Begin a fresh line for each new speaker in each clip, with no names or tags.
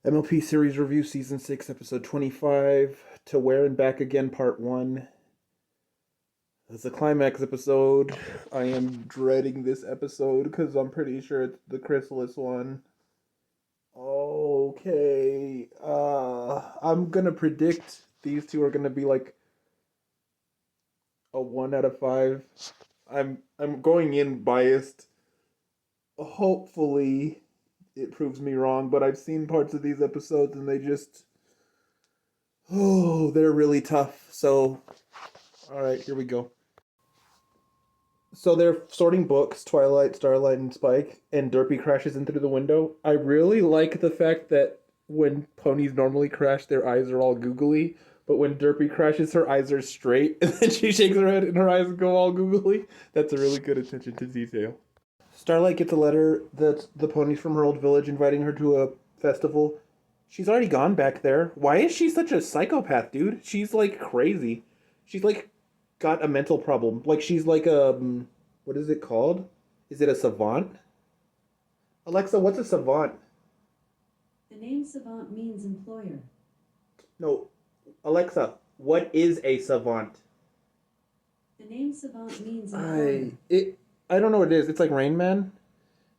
MLP Series Review Season 6, Episode 25, To Where and Back Again, Part 1. It's a climax episode. I am dreading this episode because I'm pretty sure it's the Chrysalis one. Okay. I'm gonna predict these two are gonna be like a 1 out of 5. I'm going in biased. Hopefully it proves me wrong, but I've seen parts of these episodes and they just they're really tough. So, all right, here we go. So they're sorting books, Twilight, Starlight, and Spike, and Derpy crashes in through the window. I really like the fact that when ponies normally crash, their eyes are all googly, but when Derpy crashes, her eyes are straight, and then she shakes her head and her eyes go all googly. That's a really good attention to detail. Starlight gets a letter that's the ponies from her old village inviting her to a festival. She's already gone back there. Why is she such a psychopath, dude? She's like crazy. She's like got a mental problem. Like she's like what is it called? Is it a savant? Alexa, what's a savant?
The name savant means employer.
No, Alexa, what is a savant?
The name savant means employer.
I don't know what it is. It's like Rain Man.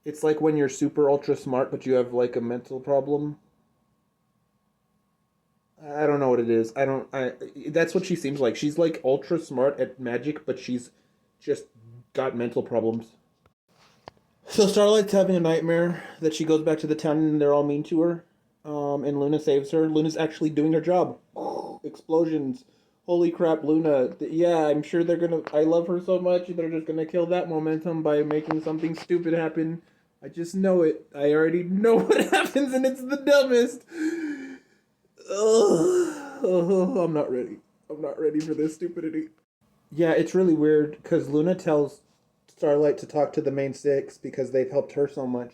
It's like when you're super ultra smart but you have like a mental problem. I don't know what it is. That's what she seems like. She's like ultra smart at magic, but she's just got mental problems. So Starlight's having a nightmare that she goes back to the town and they're all mean to her. And Luna saves her. Luna's actually doing her job. Explosions. Holy crap, Luna. Yeah, I'm sure they're gonna... I love her so much, they're just gonna kill that momentum by making something stupid happen. I just know it. I already know what happens, and it's the dumbest. Ugh. I'm not ready. I'm not ready for this stupidity. Yeah, it's really weird, because Luna tells Starlight to talk to the main six because they've helped her so much.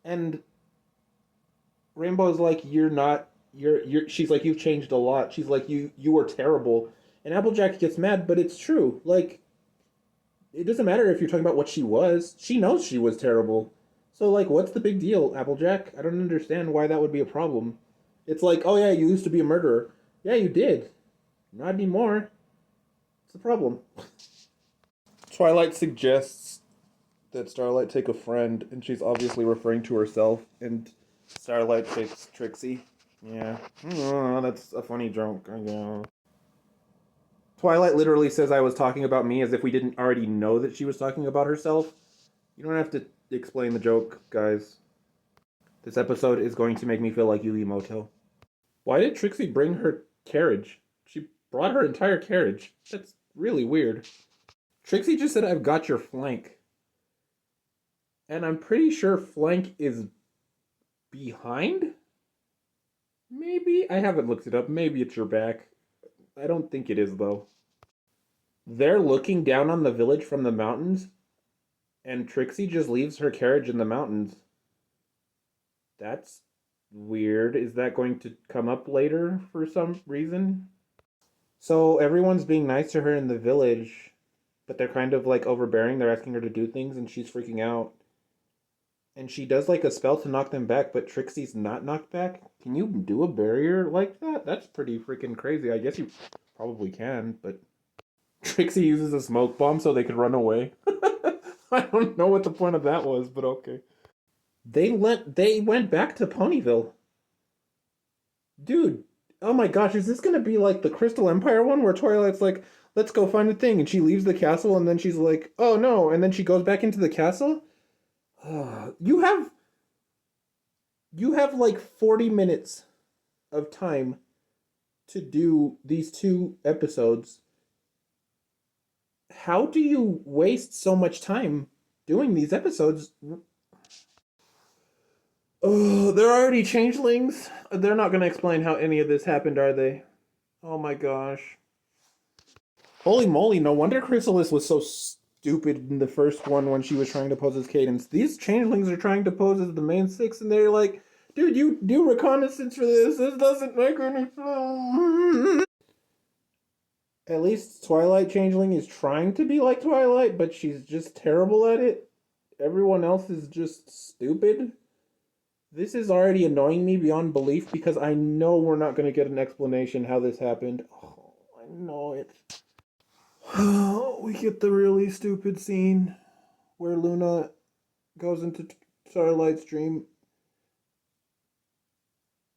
And Rainbow's like, you're not... You're she's like, you've changed a lot. She's like, you were terrible. And Applejack gets mad, but it's true. Like, it doesn't matter if you're talking about what she was. She knows she was terrible. So, like, what's the big deal, Applejack? I don't understand why that would be a problem. It's like, oh yeah, you used to be a murderer. Yeah, you did. Not anymore. It's a problem. Twilight suggests that Starlight take a friend, and she's obviously referring to herself, and Starlight takes Trixie. Yeah. Oh, that's a funny joke. Yeah. Twilight literally says I was talking about me as if we didn't already know that she was talking about herself. You don't have to explain the joke, guys. This episode is going to make me feel like Yugi Moto. Why did Trixie bring her carriage? She brought her entire carriage. That's really weird. Trixie just said, I've got your flank. And I'm pretty sure flank is behind? Maybe? I haven't looked it up. Maybe it's your back. I don't think it is, though. They're looking down on the village from the mountains, and Trixie just leaves her carriage in the mountains. That's weird. Is that going to come up later for some reason? So everyone's being nice to her in the village, but they're kind of like overbearing. They're asking her to do things, and she's freaking out. And she does like a spell to knock them back, but Trixie's not knocked back. Can you do a barrier like that? That's pretty freaking crazy. I guess you probably can, but Trixie uses a smoke bomb so they could run away. I don't know what the point of that was, but okay. They went back to Ponyville. Dude, oh my gosh, is this gonna be like the Crystal Empire one where Twilight's like, let's go find a thing, and she leaves the castle and then she's like, oh no, and then she goes back into the castle? You have like 40 minutes of time to do these 2 episodes. How do you waste so much time doing these episodes? Oh, they're already changelings. They're not going to explain how any of this happened, are they? Oh my gosh. Holy moly, no wonder Chrysalis was so stupid in the first one when she was trying to pose as Cadence. These changelings are trying to pose as the main 6, and they're like, dude, you do reconnaissance for this. This doesn't make any sense. At least Twilight Changeling is trying to be like Twilight, but she's just terrible at it. Everyone else is just stupid. This is already annoying me beyond belief because I know we're not going to get an explanation how this happened. Oh, I know it. We get the really stupid scene where Luna goes into Starlight's dream.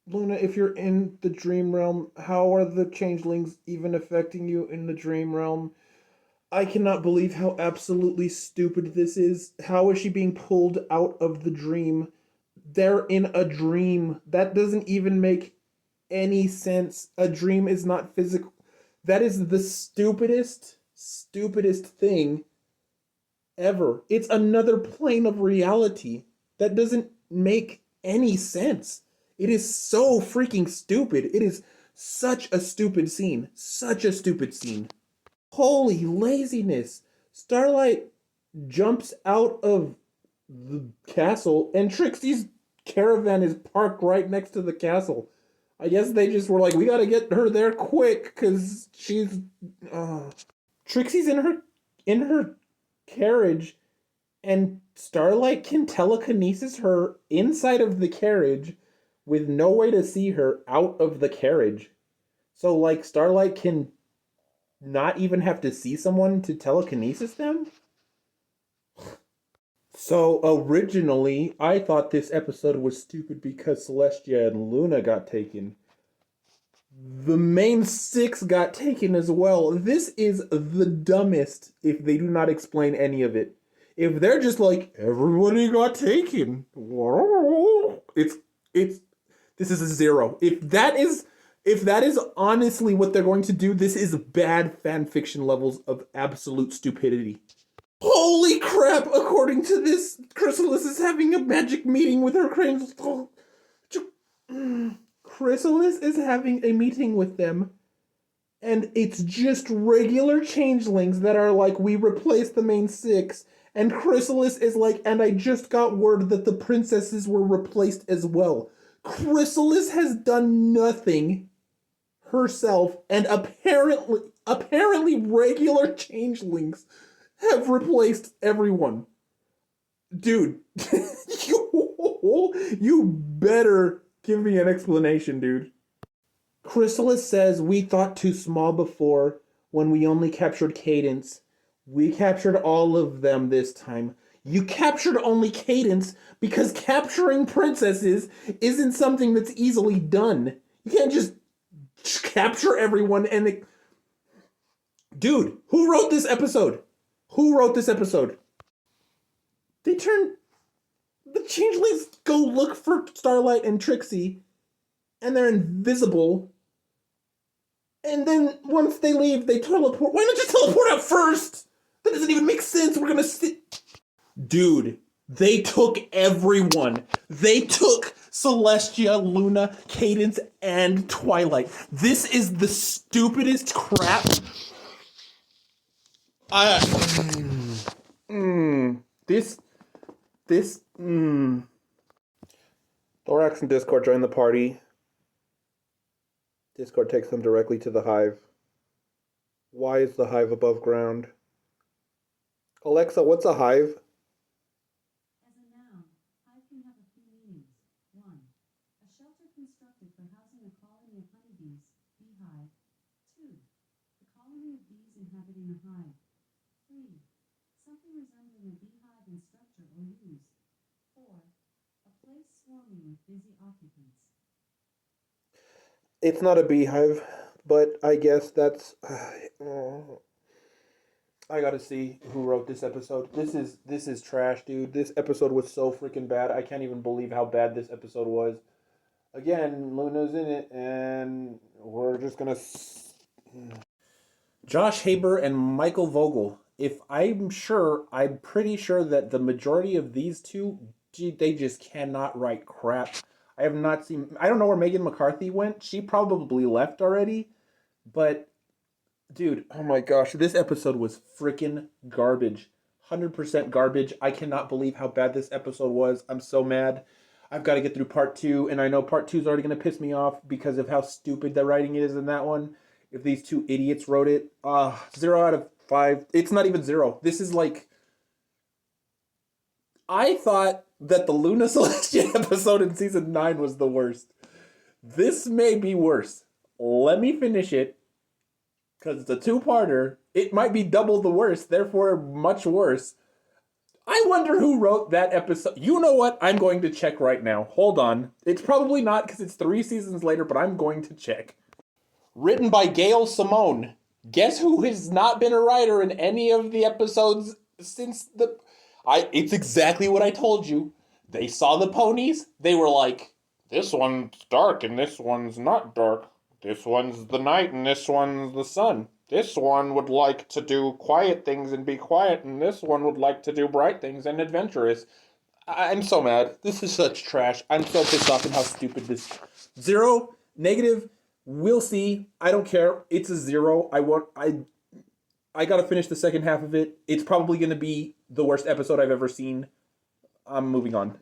Luna, if you're in the dream realm, how are the changelings even affecting you in the dream realm? I cannot believe how absolutely stupid this is. How is she being pulled out of the dream? They're in a dream. That doesn't even make any sense. A dream is not physical. That is the stupidest thing ever. It's another plane of reality. That doesn't make any sense. It is so freaking stupid. It is such a stupid scene. Such a stupid scene. Holy laziness. Starlight jumps out of the castle and Trixie's caravan is parked right next to the castle. I guess they just were like, we gotta get her there quick because she's Trixie's in her carriage, and Starlight can telekinesis her inside of the carriage with no way to see her out of the carriage. So like Starlight can not even have to see someone to telekinesis them? So originally, I thought this episode was stupid because Celestia and Luna got taken. The main six got taken as well. This is the dumbest if they do not explain any of it. If they're just like, everybody got taken. It's this is a zero. If that is honestly what they're going to do, this is bad fan fiction levels of absolute stupidity. Holy crap! According to this, Chrysalis is having a magic meeting with her crystals. Chrysalis is having a meeting with them, and it's just regular changelings that are like, we replaced the main six, and Chrysalis is like, and I just got word that the princesses were replaced as well. Chrysalis has done nothing herself, and apparently regular changelings have replaced everyone. Dude, you better give me an explanation, dude. Chrysalis says we thought too small before when we only captured Cadence. We captured all of them this time. You captured only Cadence because capturing princesses isn't something that's easily done. You can't just capture everyone and... Dude, who wrote this episode? Who wrote this episode? They turn... The changelings go look for Starlight and Trixie, and they're invisible. And then once they leave, they teleport. Why not just teleport out first? That doesn't even make sense. We're gonna sit. Dude, they took everyone. They took Celestia, Luna, Cadence, and Twilight. This is the stupidest crap. This. Thorax and Discord join the party. Discord takes them directly to the hive. Why is the hive above ground? Alexa, what's a hive?
As a noun, hive can have a few meanings. 1. A shelter constructed for housing a colony of honeybees, beehive. 2. The colony of bees inhabiting a hive. 3. Something resembling a beehive in structure or use. 4. A place swarming with busy occupants.
It's not a beehive, but I guess that's... I gotta see who wrote this episode. This is trash, dude. This episode was so freaking bad. I can't even believe how bad this episode was. Again, Luna's in it, and we're just gonna... Josh Haber and Michael Vogel. I'm pretty sure that the majority of these two, they just cannot write crap. I have not seen... I don't know where Megan McCarthy went. She probably left already. But, dude, oh my gosh. This episode was freaking garbage. 100% garbage. I cannot believe how bad this episode was. I'm so mad. I've got to get through part 2. And I know part 2 is already going to piss me off because of how stupid the writing is in that one. If these two idiots wrote it. 0 out of 5. It's not even 0. This is like... I thought that the Luna Celestia episode in season 9 was the worst. This may be worse. Let me finish it, because it's a two-parter. It might be double the worst, therefore much worse. I wonder who wrote that episode. You know what? I'm going to check right now. Hold on. It's probably not, because it's 3 seasons later, but I'm going to check. Written by Gail Simone. Guess who has not been a writer in any of the episodes since the... It's exactly what I told you. They saw the ponies. They were like, this one's dark and this one's not dark. This one's the night and this one's the sun. This one would like to do quiet things and be quiet, and this one would like to do bright things and adventurous. I'm so mad. This is such trash. I'm so pissed off at how stupid this... 0, negative, we'll see. I don't care. It's a 0. I gotta finish the second half of it. It's probably gonna be the worst episode I've ever seen. I'm moving on.